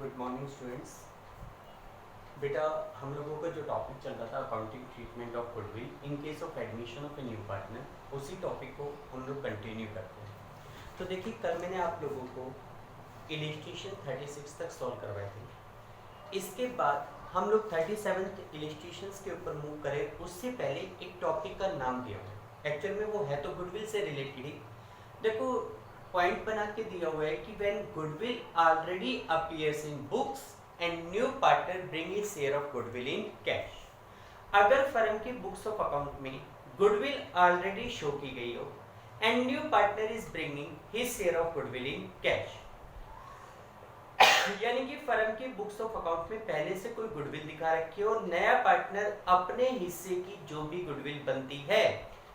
Good morning students. बेटा, हम लोगों का जो टॉपिक चल रहा था accounting treatment of goodwill in case of admission of a new partner, उसी टॉपिक को हम लोग कंटिन्यू करते हैं। तो देखिए, कल मैंने आप लोगों को इलिस्ट्रेशन 36 तक सॉल्व करवाए थे। इसके बाद हम लोग 37 इलिस्ट्रेशंस के ऊपर मूव करें, उससे पहले एक टॉपिक का नाम दिया हुआ है। एक्चुअल में वो है तो गुडविल से रिलेटेड ही। देखो, पॉइंट बना के दिया हुआ है कि when goodwill already appears in books and new partner bring his share of goodwill in cash. अगर फर्म के बुक्स ऑफ अकाउंट में गुडविल ऑलरेडी शो की गई हो and new partner is bringing his share of goodwill in cash, यानी कि firm के books of account में पहले से कोई गुडविल दिखा रखी है और नया पार्टनर अपने हिस्से की जो भी गुडविल बनती है,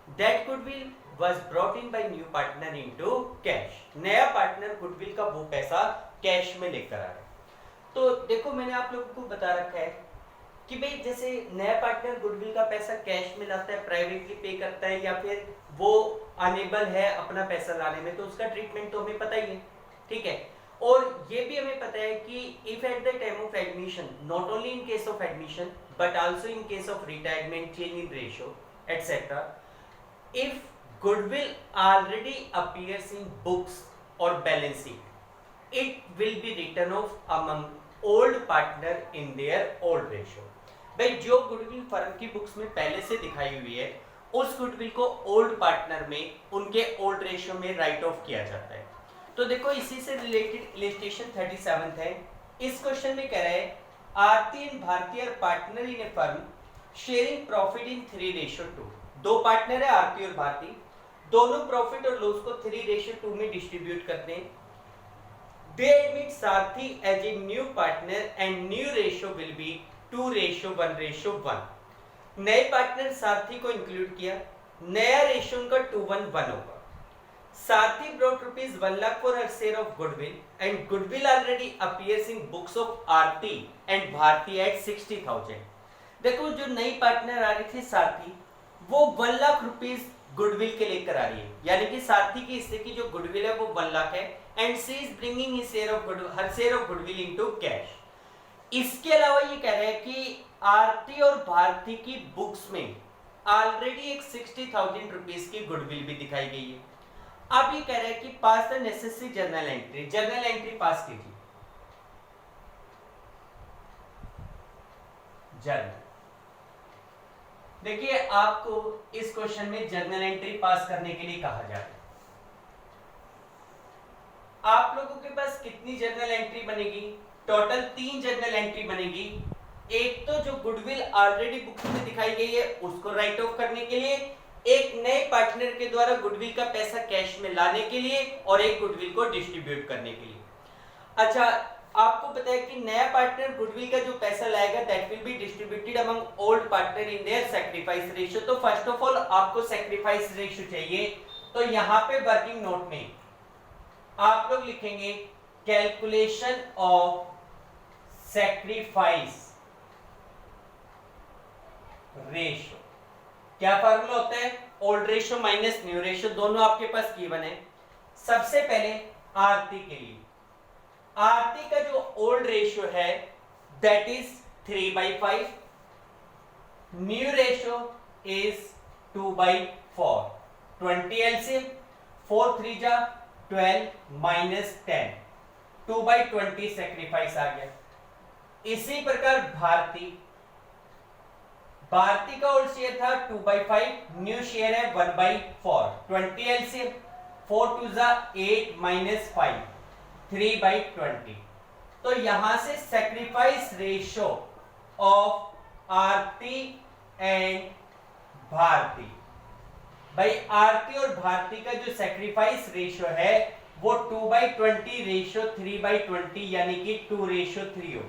that goodwill was brought in by new partner into cash। नया पार्टनर गुडविल का वो पैसा कैश में लेकर आ रहा है। तो देखो, मैंने आप लोगों को बता रखा है कि भाई जैसे नया पार्टनर गुडविल का पैसा कैश में लाता है, प्राइवेटली पे करता है, या फिर वो अनेबल है अपना पैसा लाने में, तो उसका ट्रीटमेंट तो हमें पता ही है, ठीक है। और ये भी हमें पता है कि if at the time of admission, not only in case of admission but also in case of retirement, change in ratio etcetera, if goodwill already appears in books or balance sheet, it will be written off among old partner in their old ratio। भाई, जो goodwill firm की books में पहले से दिखाई हुई है, उस गुडविल को ओल्ड पार्टनर में उनके ओल्ड रेशियो में राइट ऑफ किया जाता है। तो देखो, इसी से रिलेटेड इलिस्ट्रेशन 37 है। इस क्वेश्चन में कह रहा है Aarti and Bharti are partner in a firm sharing profit in 3:2। दो पार्टनर है आरती और भारती, दोनों प्रॉफिट और लॉस को 3:2 में डिस्ट्रीब्यूट करते हैं। They admit Sarthi as a new partner and new ratio will be 2:1:1। नए पार्टनर सारथी को इंक्लूड किया, नया रेशियो उनका 2:1 होगा। Sarthi brought ₹1 lakh for her share of goodwill and goodwill already appears in books of Aarti and Bharti at 60,000। देखो, जो नई पार्टनर आ रही थी सारथी, वो 1 लाख रुपीस गुडविल के लेकर आ रही है, यानी कि सारथी की हिस्से की जो गुडविल है वो 1 लाख है and she is bringing his share of goodwill, her share of goodwill into cash. इसके अलावा ये कह रहे हैं कि आरती और भारती की बुक्स में ऑलरेडी एक 60,000 रुपीस की गुडविल भी दिखाई गई है। अब ये कह रहे हैं कि pass the necessary journal entry, journal entry pass कीजिए। जर्नल, देखिए, आपको इस क्वेश्चन में जर्नल एंट्री पास करने के लिए कहा जाता है। आप लोगों के पास कितनी जर्नल एंट्री बनेगी? टोटल 3 जर्नल एंट्री बनेगी। एक तो जो गुडविल ऑलरेडी बुक्स में दिखाई गई है उसको राइट ऑफ करने के लिए, एक नए पार्टनर के द्वारा गुडविल का पैसा कैश में लाने के लिए, और एक गुडविल को डिस्ट्रीब्यूट करने के लिए। अच्छा, आपको पता है कि नया पार्टनर गुडविल का जो पैसा लाएगा that will be distributed among old partner in there sacrifice ratio. तो फर्स्ट ऑफ ऑल आपको सैक्रिफाइस रेशियो चाहिए, तो यहां पे वर्किंग नोट में आप लोग लिखेंगे कैलकुलेशन ऑफ सैक्रिफाइस रेशियो। क्या फार्मूला होता है? Old ratio minus new ratio, दोनों आपके पास गिवन है। सबसे पहले आरती के लिए, आरती का जो ओल्ड रेशियो है that is 3/5, new ratio is 2/4, 20 LCM, 4 3 जा 12 माइनस 10, 2/20 सैक्रिफाइस आ गया। इसी प्रकार भारती का ओल्ड शेयर था 2/5, न्यू शेयर है 1/4, 20 एलसीएम, 4 2 जा 8 माइनस 5, 3/20। तो यहां से sacrifice ratio of Aarti and Bharti, भाई आरती और भारती का जो सैक्रिफाइस रेशियो है वो 2/20 रेशियो 3/20, यानी कि 2:3 हो।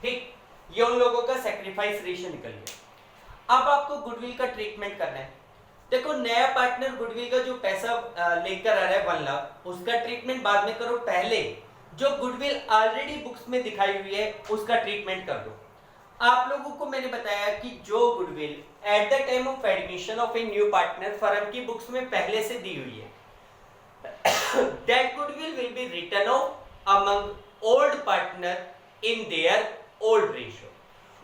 ठीक, ये उन लोगों का सैक्रिफाइस रेशियो निकल गया। अब आपको गुडविल का ट्रीटमेंट करना है। देखो, नया पार्टनर गुडविल का जो पैसा लेकर आ रहा है 1 लाख, उसका ट्रीटमेंट बाद में करो, पहले जो गुडविल ऑलरेडी बुक्स में दिखाई हुई है उसका ट्रीटमेंट कर दो। आप लोगों को मैंने बताया कि जो goodwill eight the time of admission of a new partner firm की बुक्स में पहले से दी हुई है, that goodwill will be written off among old partner in their old ratio,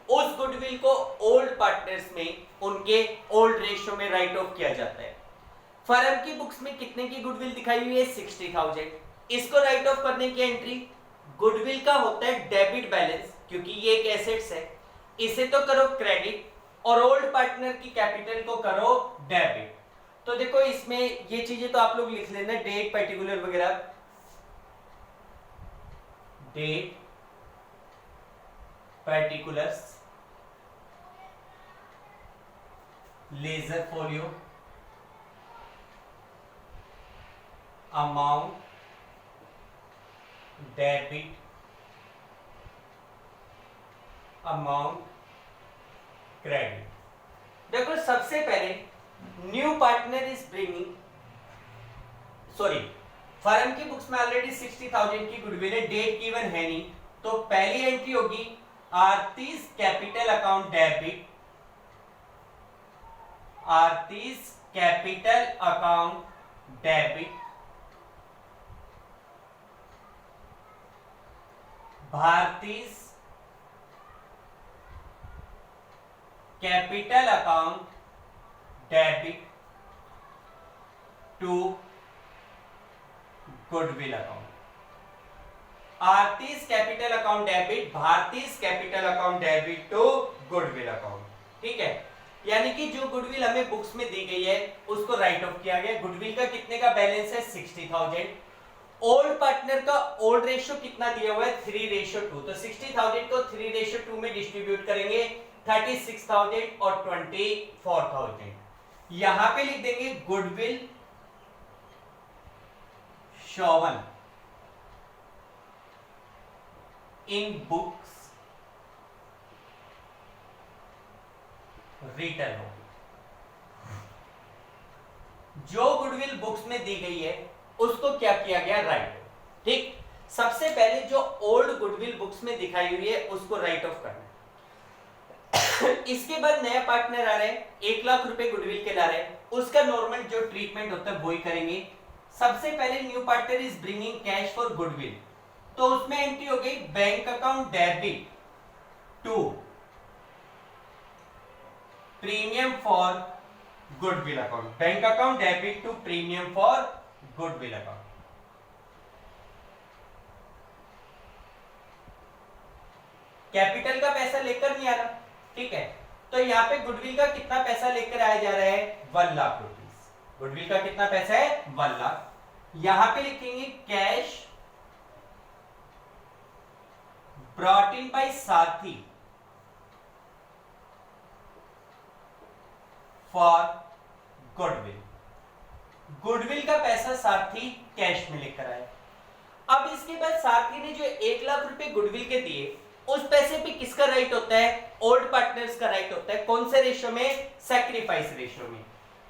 उस गुडविल को ओल्ड पार्टनर्स में उनके ओल्ड रेशियो में राइट ऑफ किया जाता है। फर्म की बुक्स में कितने की गुडविल दिखाई हुई है 60,000, इसको राइट ऑफ करने की एंट्री गुडविल का होता है डेबिट बैलेंस, क्योंकि ये एक एसेट्स है, इसे तो करो क्रेडिट और ओल्ड पार्टनर की कैपिटल को करो डेबिट। तो देखो इसमें ये चीजें तो आप लोग लिख लेना, डेट पर्टिकुलर वगैरह, date particulars, ledger folio, amount, debit amount, credit. देखो सबसे पहले new partner is bringing, sorry firm की बुक्स में ऑलरेडी 60,000 की गुडविल है, डेट गिवन है नहीं, तो पहली एंट्री होगी Aarti's capital account debit, Aarti's capital account debit, Bharti's capital account debit to goodwill account, Aarti's capital account debit, Bharti's capital account debit to goodwill account. ठीक है, यानी कि जो गुडविल हमें बुक्स में दी गई है उसको राइट ऑफ किया गया। गुडविल का कितने का बैलेंस है 60,000, ओल्ड पार्टनर का ओल्ड रेशियो कितना दिया हुआ है 3:2, तो 60,000 को 3:2 में डिस्ट्रीब्यूट करेंगे 36,000 और 24,000, यहां पे लिख देंगे गुडविल शोवन इन बुक्स रिटर्न होगी। जो गुडविल बुक्स में दी गई है उसको क्या किया गया राइट। ठीक, सबसे पहले जो ओल्ड गुडविल बुक्स में दिखाई हुई है उसको राइट ऑफ करना है। इसके बाद नया पार्टनर आ रहे हैं, 1 लाख रुपए गुडविल के ला रहे हैं, उसका नॉर्मल जो ट्रीटमेंट होता है वही करेंगे। सबसे पहले new partner is bringing cash for goodwill, तो उसमें एंट्री हो गई bank account debit to premium for goodwill account, bank account debit to premium for goodwill account. Capital का पैसा लेकर नहीं आ रहा, ठीक है, तो यहां पे गुडविल का कितना पैसा लेकर आया जा रहा है 1 लाख रुपीस। गुडविल का कितना पैसा है 1 लाख, यहां पे लिखेंगे कैश ब्रॉट इन बाय साथी फॉर गुडविल। गुडविल का पैसा साथी कैश में लेकर आए। अब इसके बाद साथी ने जो 1 लाख रुपए गुडविल के दिए, उस पैसे पे किसका राइट होता है ओल्ड पार्टनर्स का राइट होता है। कौन से रेशियो में सैक्रिफाइस रेशियो में।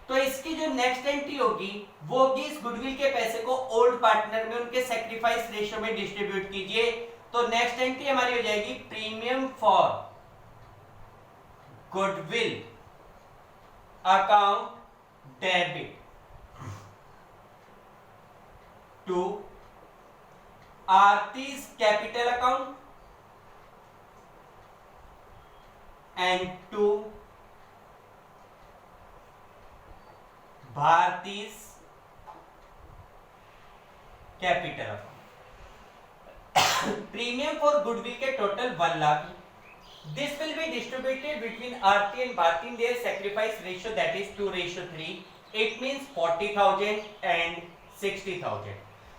तो इसकी जो नेक्स्ट एंट्री होगी वो होगी इस गुडविल के पैसे को ओल्ड पार्टनर में उनके सैक्रिफाइस रेशियो में डिस्ट्रीब्यूट कीजिए। तो नेक्स्ट एंट्री हमारी हो जाएगी premium for goodwill account debit to Aarti's capital account and to Bharti's capital account. Premium for goodwill के total 1 lakh. This will be distributed between Aarti and Bharti in their sacrifice ratio, that is 2:3. It means 40,000 and 60,000.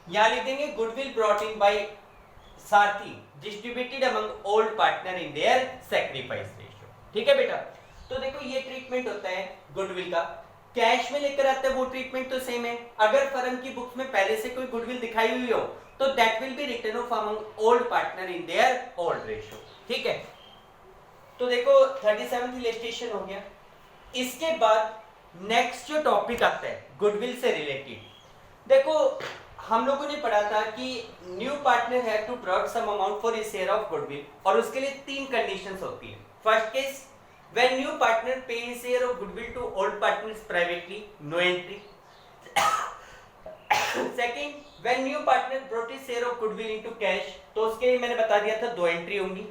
यहाँ लिख देंगे goodwill brought in by साथी distributed among old partner in their sacrifice ratio. ठीक है बेटा, तो देखो ये ट्रीटमेंट होता है गुडविल का। कैश में लेकर आते हैं वो ट्रीटमेंट तो सेम है। अगर फर्म की बुक्स में पहले से कोई गुडविल दिखाई हुई हो तो that will be written off among old partner in their old ratio. ठीक है, तो देखो 37th इलस्ट्रेशन हो गया। इसके बाद नेक्स्ट जो टॉपिक आता है गुडविल से रिलेटेड, देखो हम लोगों ने पढ़ा था कि न्यू पार्टनर है to brought some amount for his share of goodwill, और उसके लिए 3 कंडीशंस होती है। First case, when new partner pay his share of goodwill to old partners privately, no entry. Second, when new partner brought his share of goodwill into cash, तो उसके लिए मैंने बता दिया था 2 एंट्री होंगी।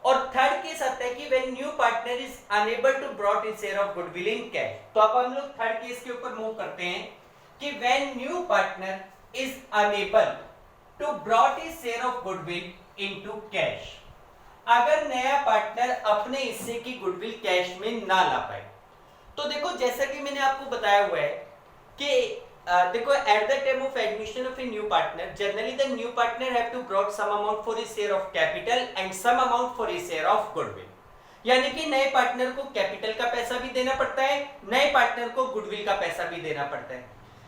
और थर्ड केस आता है कि when new partner is unable to brought his share of goodwill in cash. तो अब हम लोग थर्ड केस के ऊपर मूव करते हैं कि when new partner is unable to brought his share of goodwill into cash. अगर नया पार्टनर अपने हिस्से की गुडविल कैश में ना ला पाए, तो देखो जैसा कि मैंने आपको बताया हुआ है कि देखो at the time of admission of a new partner generally the new partner have to brought some amount for his share of capital and some amount for his share of goodwill. यानी कि नए partner को capital का पैसा भी देना पड़ता है, नए पार्टनर को गुडविल का पैसा भी देना पड़ता है।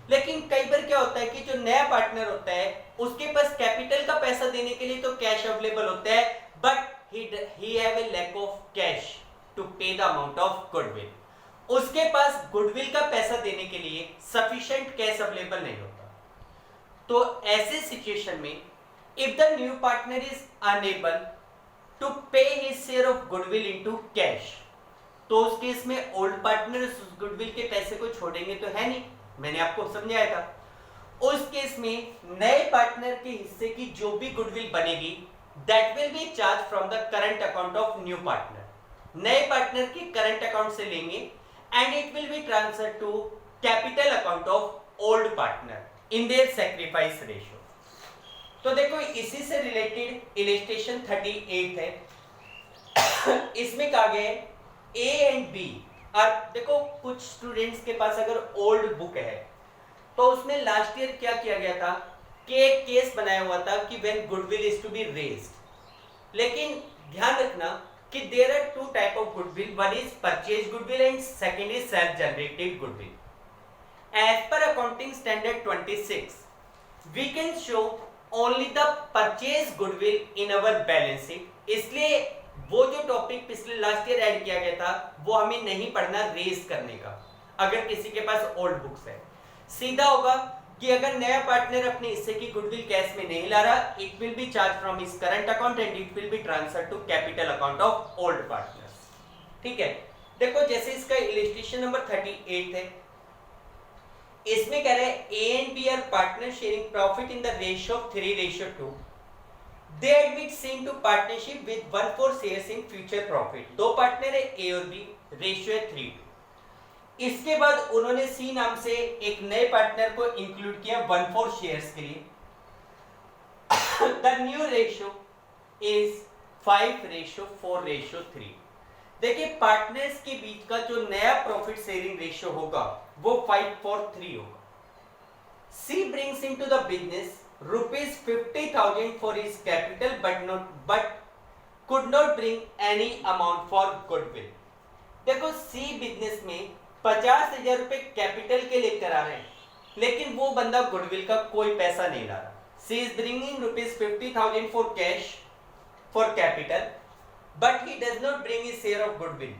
लेकिन कई बार क्या होता है कि जो नया पार्टनर होता है उसके पास कैपिटल का पैसा देने के लिए तो कैश अवेलेबल होता है, but he have a lack of cash to pay the amount of goodwill। उसके पास गुडविल का पैसा देने के लिए सफिशिएंट कैश अवेलेबल नहीं होता। तो ऐसे सिचुएशन में if the new partner is unable to pay his share of goodwill into cash, तो उस केस में ओल्ड पार्टनर उस गुडविल के पैसे को छोड़ेंगे तो है नहीं, मैंने आपको समझाया था। उस केस में नए पार्टनर के हिस्से की जो भी गुडविल बनेगी that will be charged from the current account of new partner। नए पार्टनर के करंट अकाउंट से लेंगे and it will be transferred to capital account of old partner in their sacrifice ratio। तो देखो इसी से रिलेटेड इलस्ट्रेशन 38 है। इसमें कहा गया है A एंड B। और देखो कुछ स्टूडेंट्स के पास अगर ओल्ड बुक है तो उसमें लास्ट ईयर क्या किया गया था कि एक केस बनाया हुआ था कि when goodwill is to be raised. लेकिन ध्यान रखना कि there are 2 type of goodwill, one is purchase goodwill and second is self generated goodwill. As per accounting standard 26 we can show only the purchase goodwill in our balance sheet. इसलिए वो जो topic पिछले last year add किया गया था वो हमें नहीं पढ़ना रेज करने का, अगर किसी के पास ओल्ड बुक्स है। सीधा होगा कि अगर नया पार्टनर अपने हिस्से की गुडविल कैश में नहीं ला रहा, it will be charge from his current account and it will be transfer to capital account of old partners. ठीक है, देखो जैसे इसका इलस्ट्रेशन नंबर 38 है, इसमें कह रहे हैं A and B are partner sharing profit in the ratio of 3:2। They admit same to partnership with 1/4 shares in future profit. दो पार्टनर है ए और बी, रेशियो है 3:2। इसके बाद उन्होंने सी नाम से एक नए पार्टनर को इंक्लूड किया 1/4 शेयर्स के लिए। The new ratio is 5:4:3। देखिए पार्टनर्स के बीच का जो नया प्रॉफिट शेयरिंग रेशियो होगा वो 5:4:3 होगा। C brings into the business ₹50,000 for his capital but could not bring any amount for goodwill. देखो सी बिजनेस में 50,000 रुपए कैपिटल के लेकर आ रहे हैं, लेकिन वो बंदा गुडविल का कोई पैसा नहीं ला रहा। C is bringing ₹50,000 for cash for capital but he does not bring his share of goodwill.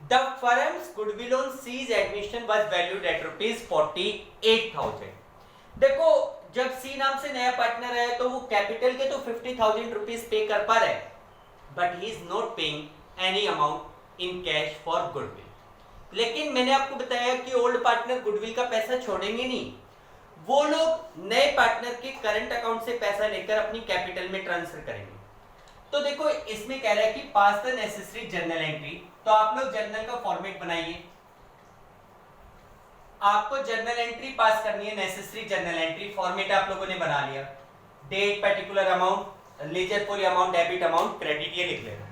The firm's goodwill on C's admission was valued at ₹48,000। देखो जब सी नाम से नया पार्टनर है तो वो कैपिटल के तो 50,000 रुपीज पे कर पा रहा है, but he is not paying any amount in cash for goodwill. लेकिन मैंने आपको बताया कि ओल्ड पार्टनर गुडविल का पैसा छोड़ेंगे नहीं, वो लोग नए पार्टनर के करंट अकाउंट से पैसा लेकर अपनी कैपिटल में ट्रांसफर करेंगे। तो देखो इसमें कह रहा है कि pass the necessary journal entry. तो आप लोग जर्नल का फॉर्मेट बनाइए, आपको जर्नल एंट्री पास करनी है, नेसेसरी जर्नल एंट्री। फॉर्मेट आप लोगों ने बना लिया, date, particular amount, ledger folio amount, debit amount, credit, ये लिख लेना।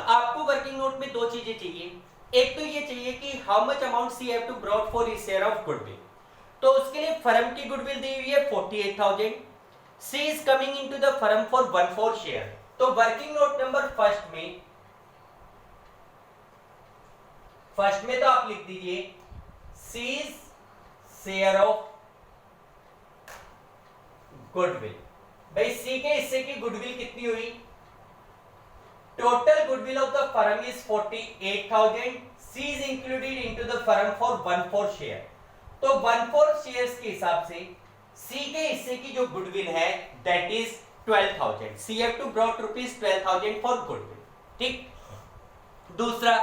आपको वर्किंग नोट में 2 चीजें चाहिए। एक तो ये चाहिए कि how much amount C have to brought for his share of goodwill. तो उसके लिए फर्म की गुडविल दी हुई है 48,000। C is coming into the firm for 1/4 share. तो वर्किंग नोट नंबर फर्स्ट में तो आप लिख दीजिए सीज शेयर ऑफ गुडविल। भाई सी के हिस्से की गुडविल कितनी हुई? Total goodwill of the firm is 48,000। C is included into the firm for 1/4 share. तो 1/4 शेयर्स के हिसाब से सी के हिस्से की जो गुडविल है that is 12,000। C have to brought ₹12,000 for goodwill. ठीक। दूसरा,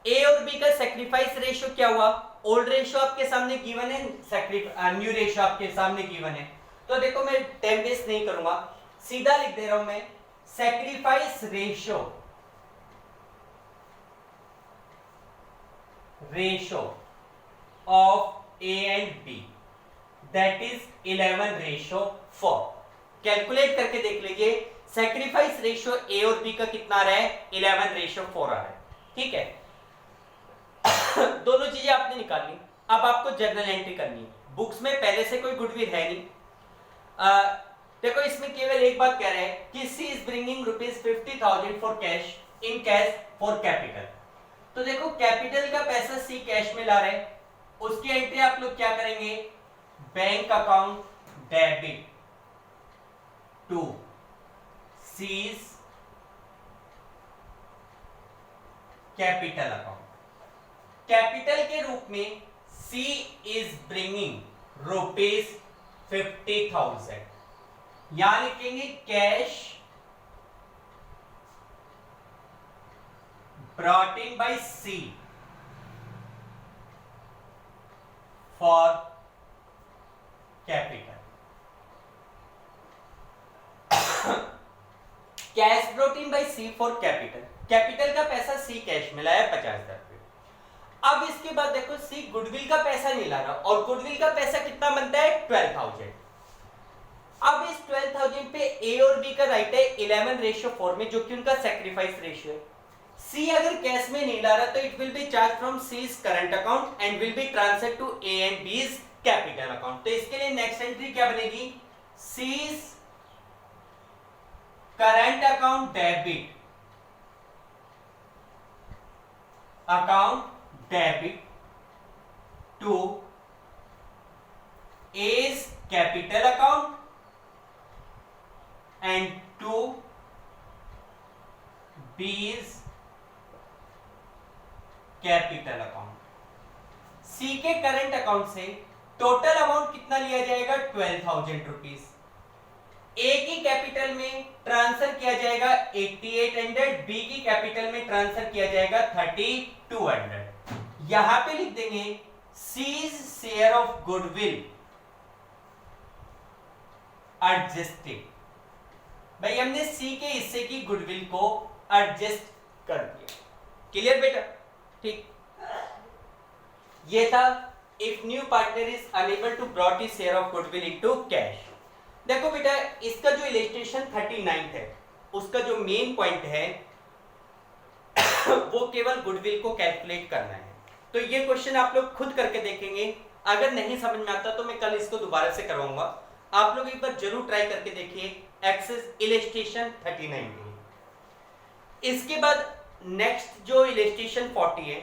ए और बी का सैक्रिफाइस रेशियो क्या हुआ? ओल्ड रेशियो आपके सामने गिवन है, न्यू रेशियो आपके सामने गिवन है। तो देखो मैं टाइम वेस्ट नहीं करूंगा, सीधा लिख दे रहा हूं मैं, sacrifice ratio of A and B that is 11:4। Calculate करके देख लीजिए, सैक्रिफाइस रेशियो ए और बी का कितना आ रहा है, 11:4 आ रहा है। ठीक है दोनों चीजें आपने निकाल ली। अब आपको जर्नल एंट्री करनी है। बुक्स में पहले से कोई गुडविल है नहीं। देखो इसमें केवल एक बात कह रहे हैं कि C is bringing ₹50,000 for cash in cash for capital. तो देखो कैपिटल का पैसा सी कैश में ला रहे हैं, उसकी एंट्री आप लोग क्या करेंगे, bank account debit to C's capital account. Capital के रूप में सी इज ब्रिंगिंग ₹50,000, यहां लिखेंगे cash brought in by C for capital. Cash brought in by C for capital, capital का पैसा सी कैश में लाया 50,000 रुपए। अब इसके बाद देखो सी गुडविल का पैसा नहीं ला रहा, और गुडविल का पैसा कितना बनता है, 12,000। अब इस 12,000 पे ए और बी का राइट है 11:4 में, जो कि उनका सैक्रिफाइस रेशियो है। सी अगर कैश में नहीं ला रहा तो it will be charge from C's current account and will be transfer to A and B's capital account. तो इसके लिए नेक्स्ट एंट्री क्या बनेगी, C's current account debit to A's capital account and to B's capital account. C के current account से total amount कितना लिया जाएगा, 12,000 रुपीज। ए की कैपिटल में ट्रांसफर किया जाएगा 8800, बी की कैपिटल में ट्रांसफर किया जाएगा 3200। यहां पे लिख देंगे C's share of goodwill adjusted. भाई हमने सी के हिस्से की गुडविल को एडजस्ट कर दिया। क्लियर बेटा, ठीक। ये था if new partner is unable to brought his share of goodwill into cash. देखो बेटा इसका जो इलस्ट्रेशन 39 है, उसका जो मेन पॉइंट है वो केवल गुडविल को कैलकुलेट करना है। तो ये क्वेश्चन आप लोग खुद करके देखेंगे, अगर नहीं समझ में आता तो मैं कल इसको दोबारा से करवाऊंगा। आप लोग एक बार जरूर ट्राई करके देखिए एक्सेस इलस्ट्रेशन 39 के। इसके बाद नेक्स्ट जो इलस्ट्रेशन 40 है,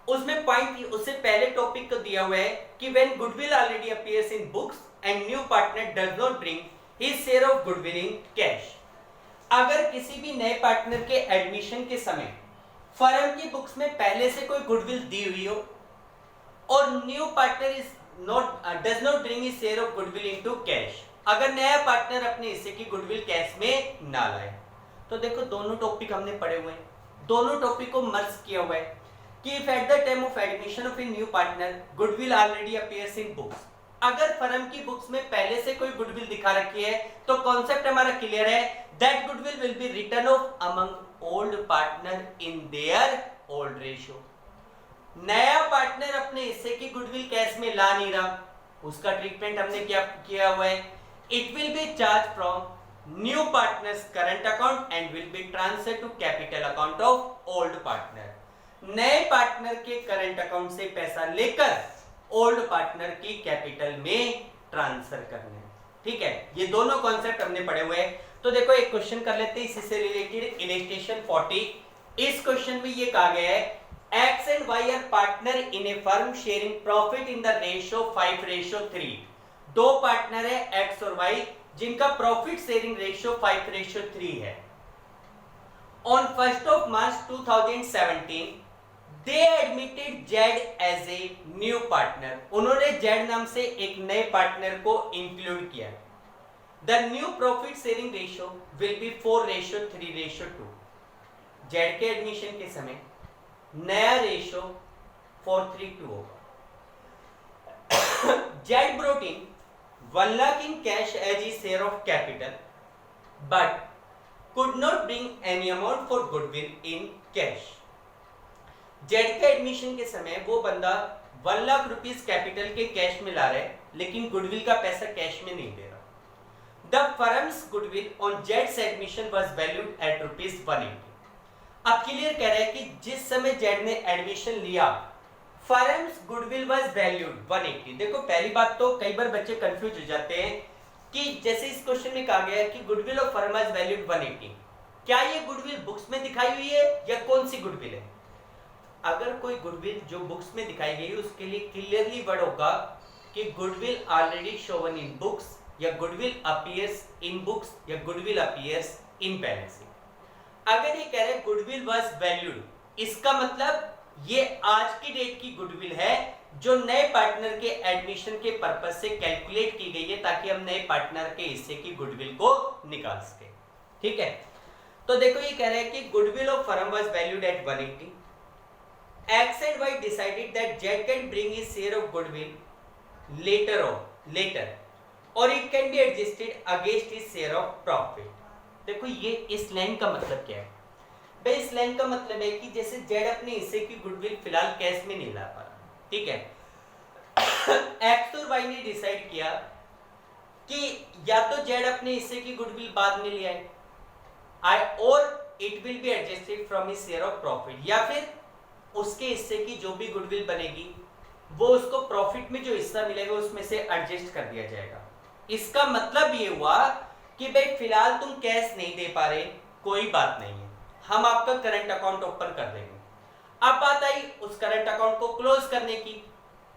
उसमें पॉइंट उससे पहले टॉपिक को दिया हुआ है कि when goodwill already appears in books and new partner does not bring his share of goodwill in cash. अगर किसी भी नए पार्टनर के एडमिशन के समय फर्म की बुक्स में पहले से कोई गुडविल दी हुई हो और new partner is not does not bring his share of goodwill into cash, अगर नया पार्टनर अपने हिस्से की गुडविल कैश में ना लाए, तो देखो दोनों टॉपिक हमने पढ़े हुए हैं, दोनों टॉपिक को मर्ज किया हुआ है कि if at the time of admission of a new partner goodwill already appears in books, अगर फर्म की बुक्स में पहले से कोई गुडविल दिखा रखी है तो कॉन्सेप्ट हमारा क्लियर है, that goodwill will be written off among old partner in their old ratio। नया पार्टनर अपने हिस्से की गुडविल कैश में ला नहीं रहा, उसका ट्रीटमेंट हमने क्या किया हुआ है, it will be charged from new partner's current account and will be transferred to capital account of old partner। नए पार्टनर के करंट अकाउंट से पैसा लेकर ओल्ड पार्टनर की कैपिटल में ट्रांसफर करना है। ठीक है, ये दोनों कॉन्सेप्ट हमने पढ़े हुए हैं। तो देखो एक क्वेश्चन कर लेते हैं इसी से रिलेटेड, इलस्ट्रेशन 40। इस क्वेश्चन में ये कहा गया है X and Y are partner in a firm sharing profit in the ratio 5:3। दो पार्टनर है एक्स और वाई जिनका प्रॉफिट शेयरिंग रेशियो 5:3 है। On 1st of March 2017 they admitted Z as a new partner। उन्होंने Z नाम से एक नए पार्टनर को इंक्लूड किया। The new profit sharing ratio will be 4:3:2। Z के एडमिशन के समय नया रेशियो 4:3:2 होगा। Z brought in 1 lakh in cash as he share of capital but could not bring any amount for goodwill in cash. Z के admission के समय वो बंदा 1 लाख रुपीस कैपिटल के कैश में ला रहा है, लेकिन गुडविल का पैसा कैश में नहीं दे रहा. The firm's goodwill on Jed's admission was valued at ₹180. अब क्लियर कह रहा है कि जिस समय जेड ने एडमिशन लिया, फर्म्स गुडविल वाज वैल्यूड 180. देखो पहली बात तो कई बार बच्चे कंफ्यूज हो जाते हैं कि जैसे इस क्वेश्चन में कहा गया है कि goodwill of firm is valued 180. क्या ये गुडविल बुक्स में दिखाई हुई है या कौन सी गुडविल है? अगर कोई गुडविल जो बुक्स में दिखाई गई है उसके लिए क्लियरली वर्ड होगा कि गुडविल ऑलरेडी शोवन इन बुक्स, या गुडविल अपीयर्स इन बुक्स, या goodwill appears in balance sheet. अगर ये कह रहे हैं गुडविल वाज वैल्यूड, इसका मतलब ये आज की डेट की गुडविल है जो नए पार्टनर के एडमिशन के पर्पस से कैलकुलेट की गई है ताकि हम नए पार्टनर के हिस्से की गुडविल को निकाल सके. ठीक है, तो देखो ये कह रहा है कि goodwill of firm was valued eight 180. X and Y decided that Z can bring his share of goodwill later or it can be adjusted against his share of profit. देखो ये इस लाइन का मतलब क्या है भाई? इस लाइन का मतलब है कि जैसे जेड अपने हिस्से की गुडविल फिलहाल कैश में नहीं ला पा रहा, ठीक है, एक्स और वाई ने डिसाइड किया कि या तो जेड अपने हिस्से की गुडविल बाद में ले आए और it will be adjusted from his share of profit, या फिर उसके हिस्से की जो भी गुडविल बनेगी वो उसको प्रॉफिट में जो हिस्सा मिलेगा उसमें से एडजस्ट कर दिया जाएगा. इसका मतलब ये हुआ कि भाई फिलहाल तुम कैश नहीं दे पा रहे, कोई बात नहीं है, हम आपका करंट अकाउंट ओपन कर देंगे. अब बात आई उस करंट अकाउंट को क्लोज करने की,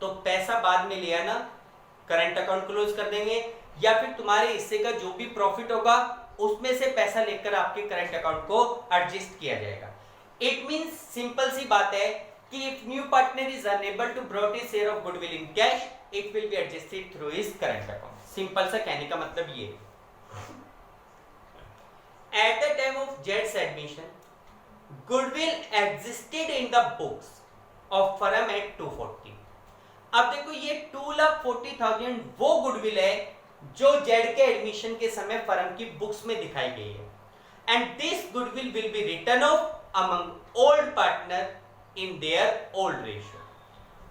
तो पैसा बाद में ले आना, करंट अकाउंट क्लोज कर देंगे, या फिर तुम्हारे हिस्से का जो भी प्रॉफिट होगा उसमें से पैसा लेकर आपके करंट अकाउंट को एडजस्ट किया जाएगा. इट मींस सिंपल सी बात है कि if new partner is unable to brought his share of goodwill in cash, it will be adjusted through his current account. Simple सा कहने का मतलब ये. At the time of Jed's admission, goodwill existed in the books of firm at 240. अब देखो ये 2,40,000 वो goodwill है जो जेड के एडमिशन के समय फर्म की बुक्स में दिखाई गई है. And this goodwill will be written off among old partner in their old ratio.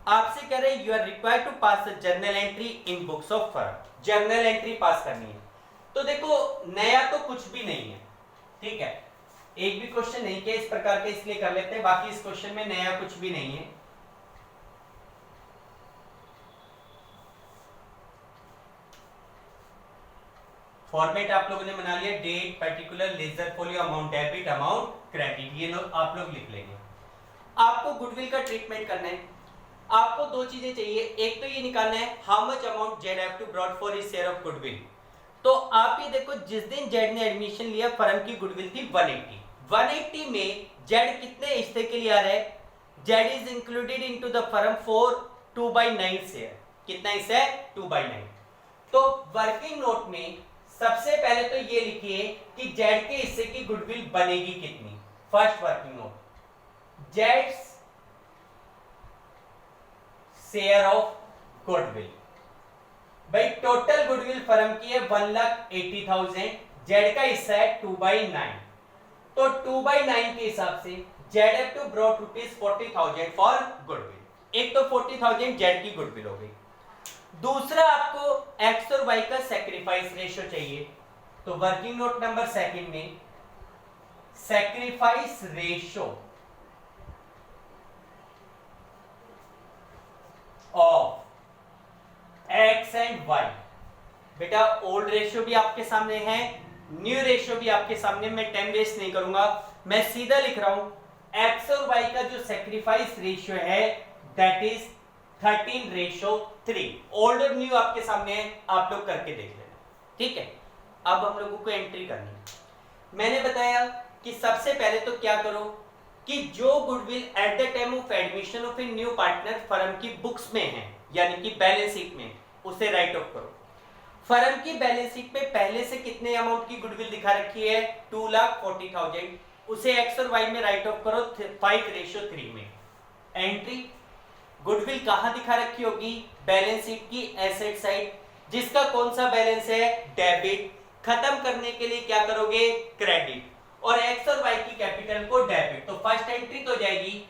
आपसे कह रहे हैं you are required to pass a journal entry in books of firm. Journal entry pass करनी है. तो देखो नया तो कुछ भी नहीं है, ठीक है, एक भी क्वेश्चन नहीं किया इस प्रकार के, इसलिए कर लेते हैं. बाकी इस क्वेश्चन में नया कुछ भी नहीं है. फॉर्मेट आप लोगों ने बना लिया, date, particular, ledger folio, amount debit, amount credit, ये आप लोग लिख लेंगे. आपको गुडविल का ट्रीटमेंट करना है. आपको दो चीजें चाहिए, एक तो ये निकालना है how much amount Z have to brought for his share of goodwill. तो आप ये देखो जिस दिन जेड ने एडमिशन लिया फर्म की गुडविल थी 180. 180 में जेड कितने हिस्से के लिए आ रहा है? Z is included into the firm for 2/9 share. कितना हिस्सा है? 2/9. तो वर्किंग नोट में सबसे पहले तो ये लिखिए कि जेड के हिस्से की गुडविल बनेगी कितनी. First working note, Jades share of goodwill. भाई टोटल गुडविल फर्म की है 1,80,000, जेड का हिस्सा है 2/9. तो 2/9 के हिसाब से Z have to brought ₹40,000 for goodwill. एक तो 40,000 जेड की गुडविल हो गई. दूसरा आपको एक्स और वाई का सैक्रिफाइस रेशियो चाहिए. तो वर्किंग नोट नंबर सेकंड में sacrifice ratio of X and Y. बेटा ओल्ड रेशियो भी आपके सामने है, न्यू रेशियो भी आपके सामने. मैं टाइम वेस्ट नहीं करूंगा, मैं सीधा लिख रहा हूं. एक्स और वाई का जो सैक्रिफाइस रेशियो है दैट इज 13:3. ओल्ड और न्यू आपके सामने है, आप लोग करके देख लेना, ठीक है. अब हम लोगों को एंट्री करनी है. मैंने बताया कि सबसे पहले तो क्या करो कि जो goodwill eight the time of admission of a new partner firm की बुक्स में है, यानी कि बैलेंस शीट में, उसे राइट ऑफ करो. फर्म की बैलेंस शीट में पहले से कितने अमाउंट की गुडविल दिखा रखी है? 2,40,000. उसे एक्स और वाई में राइट ऑफ करो 5:3 में. एंट्री गुडविल कहां दिखा रखी होगी? बैलेंस शीट की एसेट साइड, जिसका कौन सा बैलेंस है? डेबिट। खत्म करने के लिए क्या करोगे? क्रेडिट। और एक्स और वाई की कैपिटल को डेबिट। तो फर्स्ट एंट्री तो जाएगी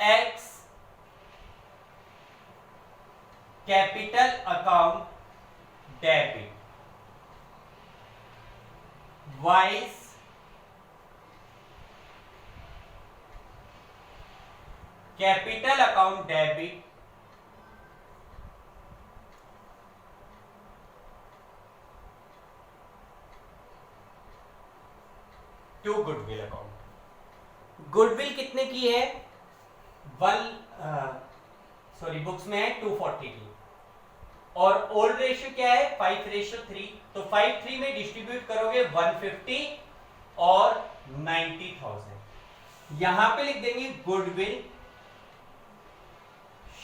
X capital account debit, Y's capital account debit to goodwill account. Goodwill कितने की है? बुक्स में है 240 की, और ओल्ड रेशियो क्या है? 5:3। तो 5:3 में डिस्ट्रीब्यूट करोगे 150 और 90,000। यहां पे लिख देंगे goodwill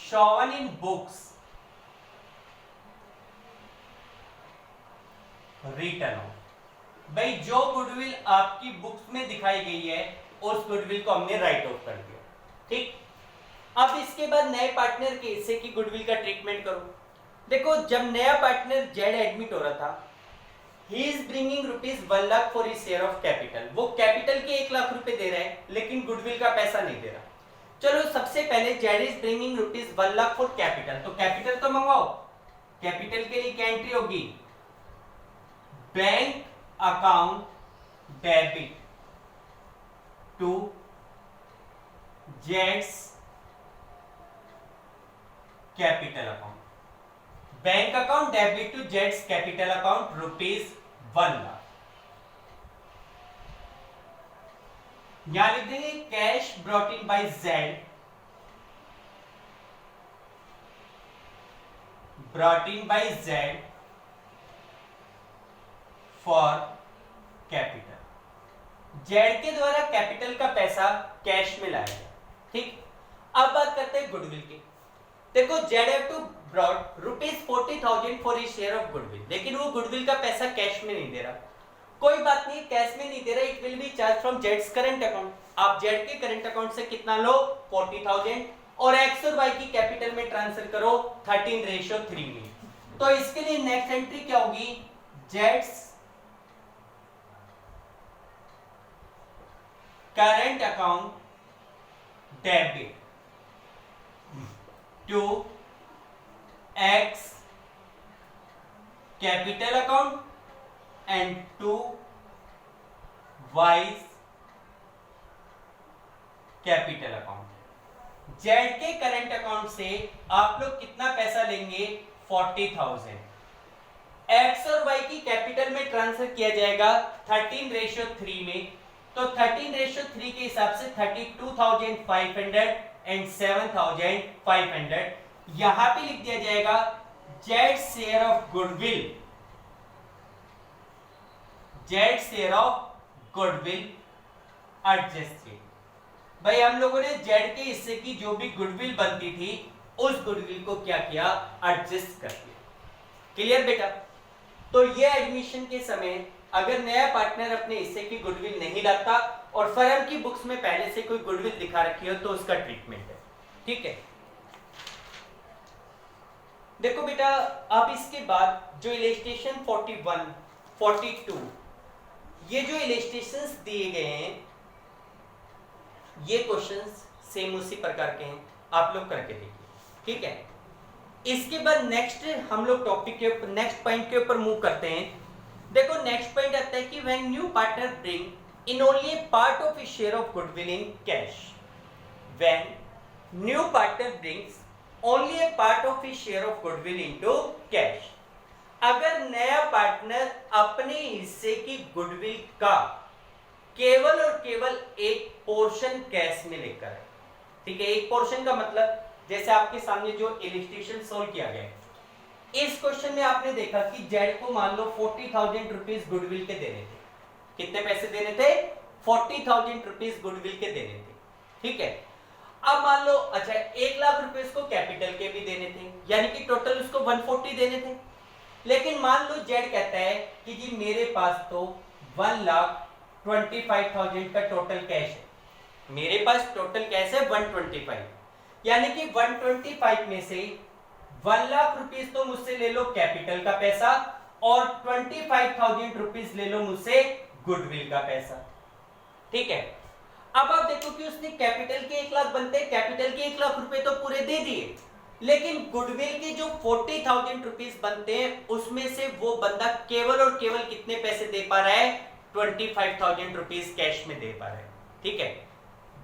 Sovan in books return of. भाई जो गुडविल आपकी बुक्स में दिखाई गई है उस गुडविल को हमने राइट ऑफ कर दिया। ठीक, अब इसके बाद नए पार्टनर के हिस्से की गुडविल का ट्रीटमेंट करो। देखो, जब नया पार्टनर जेड एडमिट हो रहा था, ही is bringing ₹1 lakh for his share of capital. वो कैपिटल के 1 लाख रुपए दे रहा है, लेकिन गुडविल का पैसा नहीं दे रहा। चलो, सबसे पहले Z is bringing ₹1 lakh for capital, तो कैपिटल तो मंगवाओ। कैपिटल के लिए क्या एंट्री होगी? बैंक अकाउंट डेबिट टू जेड्स capital account. Bank account debit to जेड्स कैपिटल अकाउंट ₹1 लाख। यहां लिख देंगे cash brought in by Z, brought in by Z for capital. Z के द्वारा कैपिटल का पैसा कैश में लाया गया। ठीक, अब बात करते हैं गुडविल की। देखो, Z have to brought ₹40,000 for his share of goodwill, लेकिन वो गुडविल का पैसा कैश में नहीं दे रहा। कोई बात नहीं, कैश में नहीं दे रहा, it will be charge from Jades current account. आप जेड के करंट अकाउंट से कितना लो? 40,000, और एक्स और वाई की कैपिटल में ट्रांसफर करो 13:3 में। तो इसके लिए नेक्स्ट एंट्री क्या होगी? जेड्स current account debit to X capital account and to Y's capital account. Z के करंट अकाउंट से आप लोग कितना पैसा लेंगे? 40,000। एक्स और वाई की कैपिटल में ट्रांसफर किया जाएगा 13:3 में। तो 13:3 के हिसाब से 32,500 एंड 7,500 यहां पे लिख दिया जाएगा Z share of goodwill, Z share of goodwill adjusted. भाई, हम लोगों ने जेड के हिस्से की जो भी गुडविल बनती थी उस गुडविल को क्या किया? एडजस्ट कर दिया। क्लियर बेटा? तो ये एडमिशन के समय अगर नया पार्टनर अपने हिस्से की गुडविल नहीं लाता और फर्म की बुक्स में पहले से कोई गुडविल दिखा रखी हो तो उसका ट्रीटमेंट है। ठीक है, देखो बेटा, अब इसके बाद जो इलस्ट्रेशन 41, 42 ये जो इलस्ट्रेशंस दिए गए हैं ये क्वेश्चंस सेम उसी प्रकार के हैं, आप लोग करके देखिए। ठीक है, इसके बाद नेक्स्ट हम लोग टॉपिक के नेक्स्ट पॉइंट के ऊपर मूव करते हैं। देखो, नेक्स्ट पॉइंट आता है कि when new partner bring in only A part of his share of goodwill in cash. When new partner brings only A part of his share of goodwill into cash. अगर नया partner अपने हिस्से की goodwill का केवल और केवल एक पोर्शन कैश में लेकर है। ठीक है, एक पोर्शन का मतलब जैसे आपके सामने जो इलस्ट्रेशन सोल्व किया गया है, इस क्वेश्चन में आपने देखा कि जेड को मान लो 40,000 रुपीज गुडविल के देने थे। कितने पैसे देने थे? 40,000 रुपीज गुडविल के देने थे। ठीक है, अब मान लो अच्छा 1 लाख रुपए उसको कैपिटल के भी देने थे, यानी कि टोटल उसको 140 देने थे। लेकिन मान लो जेड कहता है कि जी मेरे पास तो 1,25,000 का टोटल कैश है, मेरे पास टोटल कैश है 125, यानी कि 125 में से 1 लाख रुपीस तो मुझसे ले लो कैपिटल का पैसा और 25,000 रुपीस ले लो मुझसे गुडविल का पैसा। ठीक है, अब आप देखो कि उसने कैपिटल के 1 लाख बनते, कैपिटल के 1 लाख रुपए तो पूरे दे दिए, लेकिन गुडविल के जो 40,000 रुपीस बनते हैं उसमें से वो बंदा केवल और केवल कितने पैसे दे पा रहा है, 25,000 रुपीस कैश में दे पा रहा है। ठीक है,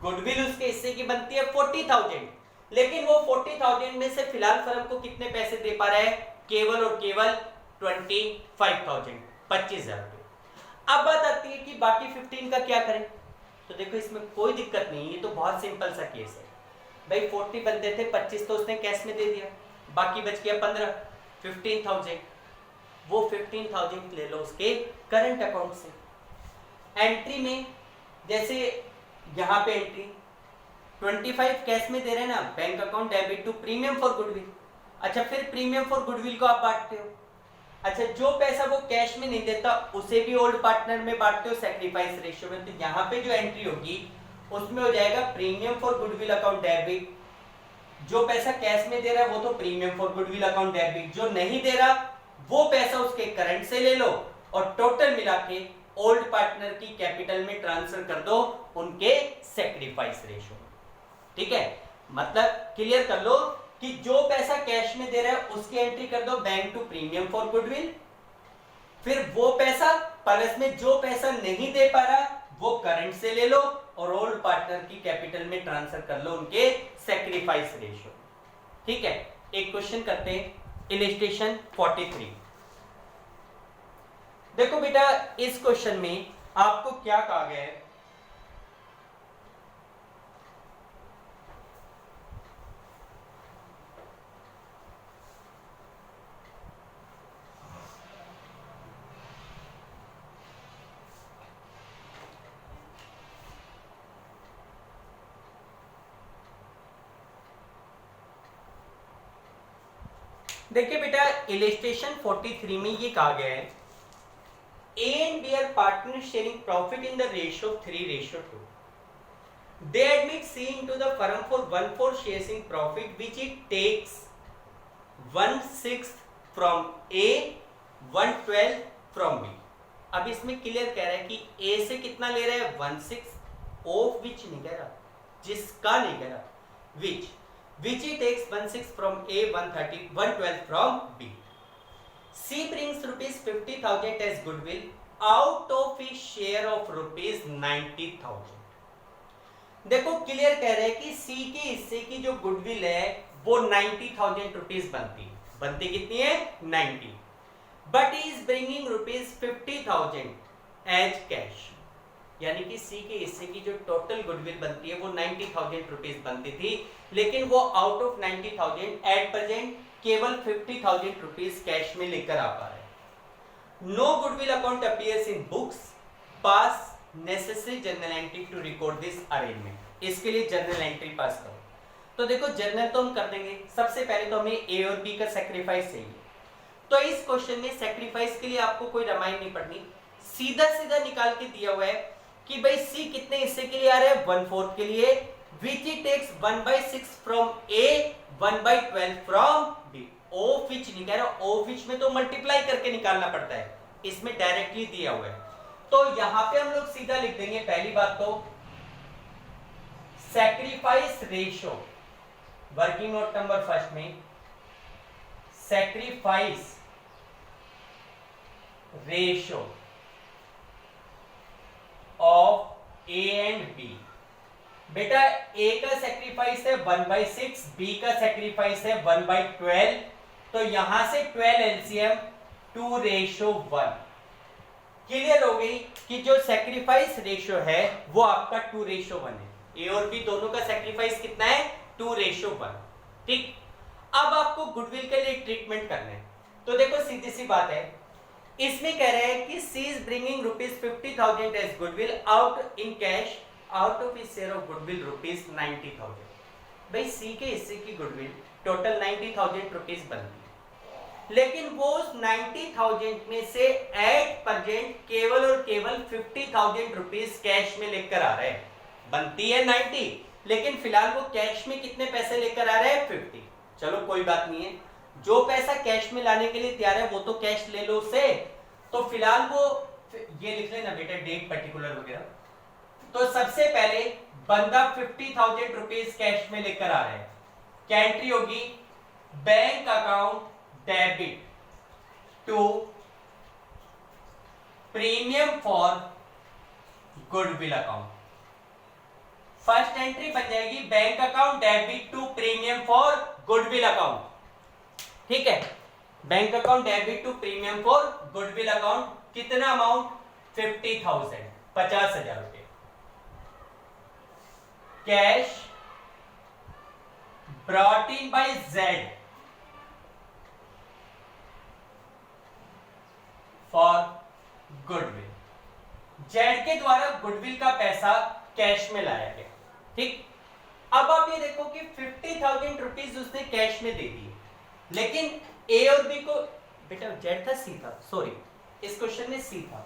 गुडविल उसके हिस्से की बनती है 40,000, लेकिन वो 40,000 में से फिलहाल फर्म को कितने पैसे दे पा रहा है, केवल और केवल 25,000, 25,000 रुपए। अब बात आती है कि बाकी 15 का क्या करें। तो देखो इसमें कोई दिक्कत नहीं, ये तो बहुत सिंपल सा केस है भाई। 40 बनते थे, 25 तो उसने कैश में दे दिया, बाकी बच गया 15, 15,000। वो 15,000 ले लो उसके करंट अकाउंट से। एंट्री में जैसे यहाँ पे एंट्री 25 कैश में दे रहे हैं ना, bank account debit to premium for goodwill. अच्छा, फिर प्रीमियम फॉर गुडविल को आप बांटते हो। अच्छा, जो पैसा वो कैश में नहीं देता उसे भी ओल्ड पार्टनर में बांटते हो सैक्रिफाइस रेशियो में। तो यहाँ पे जो एंट्री होगी उसमें हो जाएगा premium for goodwill account debit. जो पैसा कैश में दे रहा है वो तो premium for goodwill account debit, जो नहीं दे रहा वो पैसा उसके करंट से ले लो और टोटल मिला के ओल्ड पार्टनर की कैपिटल में ट्रांसफर कर दो उनके सैक्रिफाइस रेशियो में। ठीक है, मतलब क्लियर कर लो कि जो पैसा कैश में दे रहा है उसकी एंट्री कर दो bank to premium for goodwill, फिर वो पैसा प्लस में जो पैसा नहीं दे पा रहा वो करंट से ले लो और ओल्ड पार्टनर की कैपिटल में ट्रांसफर कर लो उनके सैक्रिफाइस रेशियो। ठीक है, एक क्वेश्चन करते हैं, इलस्ट्रेशन 43। देखो बेटा, इस क्वेश्चन में आपको क्या कहा गया है, देखिए बेटा, इलस्ट्रेशन 43 में ये कहा गया है A and B are partners sharing profit in the ratio of 3:2. They admit C into the firm for 1/4 shares in profit, which it takes 1/6 from A, 1/12 from B. अब इसमें क्लियर कह रहा है कि A से कितना ले रहा है, 1/6, ऑफ विच नहीं कह रहा, जिसका नहीं कह रहा, which he takes 1/6 from A, 1/12 from B. C brings rupees 50,000 as goodwill out of his share of rupees 90,000. देखो क्लियर कह रहे हैं कि C के हिस्से की जो गुडविल है वो 90,000 रुपीज बनती कितनी है, 90, but he is bringing rupees 50,000 as cash. यानी कि C के हिस्से की जो टोटल गुडविल बनती है वो 90,000 रुपीज बनती थी, लेकिन वो आउट ऑफ 90,000 एट प्रेजेंट केवल 50,000 रुपीज कैश में लेकर आ पा रहे। No goodwill account appears in books, pass necessary journal entry to record this arrangement. इसके लिए जर्नल एंट्री पास करो। तो देखो जर्नल तो हम कर देंगे, सबसे पहले तो हमें ए और बी का सैक्रिफाइस चाहिए। तो इस क्वेश्चन में सैक्रिफाइस के लिए आपको कोई रामायण नहीं पढ़नी, सीधा सीधा निकाल के दिया हुआ है कि भाई सी कितने हिस्से के लिए आ रहा है, 1/4 के लिए, which he takes 1/6 from A, 1/12 from B. Of which नहीं कह रहा, ऑफ विच में तो मल्टीप्लाई करके निकालना पड़ता है, इसमें डायरेक्टली दिया हुआ है। तो यहां पे हम लोग सीधा लिख देंगे, पहली बात तो sacrifice ratio, working note number first में sacrifice ratio of A and B. बेटा ए का सैक्रिफाइस है 1/6, बी का सैक्रिफाइस है 1/12, तो यहां से 12 एलसीएम 2:1। क्लियर हो गई कि जो सैक्रिफाइस रेशियो है वो आपका 2:1 है। ए और बी दोनों का सैक्रिफाइस कितना है, 2:1। ठीक, अब आपको गुडविल के लिए ट्रीटमेंट करना है। तो देखो सीधी सी बात है, इसमें कह रहे हैं कि C is bringing rupees 50,000 as goodwill out in cash, out of his share of goodwill rupees 90,000। भाई सी के हिस्से की गुडविल टोटल 90,000 रुपीज बनती है, लेकिन वो उस 90,000 में से एट प्रेजेंट केवल और केवल 50,000 रुपीज कैश में लेकर आ रहे हैं। बनती है 90, लेकिन फिलहाल वो कैश में कितने पैसे लेकर आ रहे हैं 50। चलो कोई बात नहीं है, जो पैसा कैश में लाने के लिए तैयार है वो तो कैश ले लो उसे। तो फिलहाल वो ये लिख लेना बेटा, डेट पर्टिकुलर वगैरह। तो सबसे पहले बंदा 50,000 रुपीज कैश में लेकर आ रहा है, क्या एंट्री होगी, bank account debit to premium for goodwill account. First entry बन जाएगी bank account debit to premium for goodwill account, ठीक है। Bank account debit to premium for goodwill account, कितना अमाउंट 50,000, 50,000 रुपए। Cash brought in by Z for goodwill, Z के द्वारा goodwill का पैसा कैश में लाया गया, ठीक। अब आप ये देखो कि 50,000 रुपीज उसने कैश में दे दिए, लेकिन ए और बी को, बेटा जेड था सी था, सॉरी इस क्वेश्चन में सी था,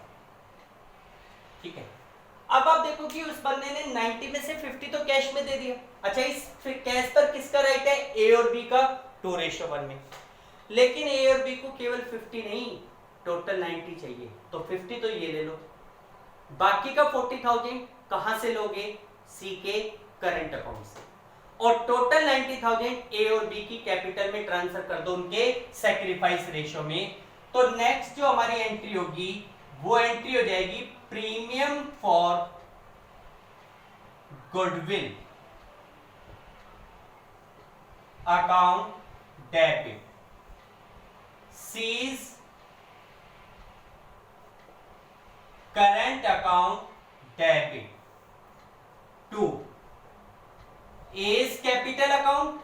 ठीक है। अब आप देखो कि उस बंदे ने 90 में से 50 तो कैश में दे दिया। अच्छा, इस कैश पर किसका राइट है, ए और बी का 2:1 में, लेकिन ए और बी को केवल 50 नहीं, टोटल 90 चाहिए, तो 50 तो ये ले लो, बाकी का 40,000 कहां से लोगे, सी के करंट अकाउंट से, और टोटल 90,000 ए और बी की कैपिटल में ट्रांसफर कर दो उनके सैक्रिफाइस रेशियो में। तो नेक्स्ट जो हमारी एंट्री होगी वो एंट्री हो जाएगी premium for goodwill account debit, C's current account debit to A's capital account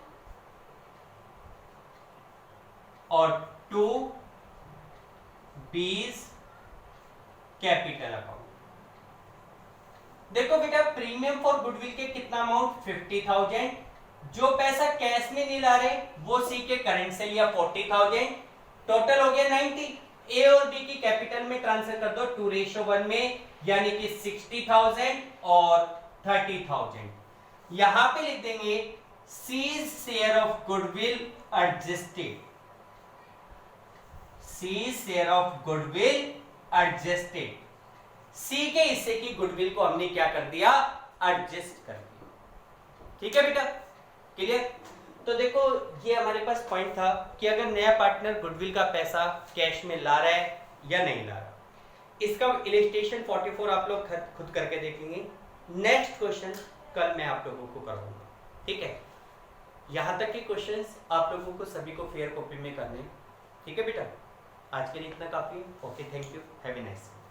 और टू बीज कैपिटल अकाउंट। देखो बेटा, प्रीमियम फॉर गुडविल के कितना अमाउंट 50,000, जो पैसा कैश में नहीं ला रहे वो सी के करंट से लिया 40,000, टोटल हो गया 90। ए और बी की कैपिटल में ट्रांसफर कर दो 2:1 में, यानी कि 60,000 और 30,000। यहां पे लिख देंगे C's share of goodwill adjusted, C's share of goodwill adjusted, C के हिस्से की गुडविल को हमने क्या कर दिया, एडजस्ट कर दिया, ठीक है बेटा, क्लियर। तो देखो ये हमारे पास पॉइंट था कि अगर नया पार्टनर गुडविल का पैसा कैश में ला रहा है या नहीं ला रहा, इसका इलस्ट्रेशन 44 आप लोग खुद करके देखेंगे। नेक्स्ट क्वेश्चन कल मैं आप लोगों को कराऊंगा, ठीक है। यहां तक के क्वेश्चंस आप लोगों को सभी को फेयर कॉपी में करने, ठीक है बेटा। आज के लिए इतना काफी है। Okay, thank you, have a nice day.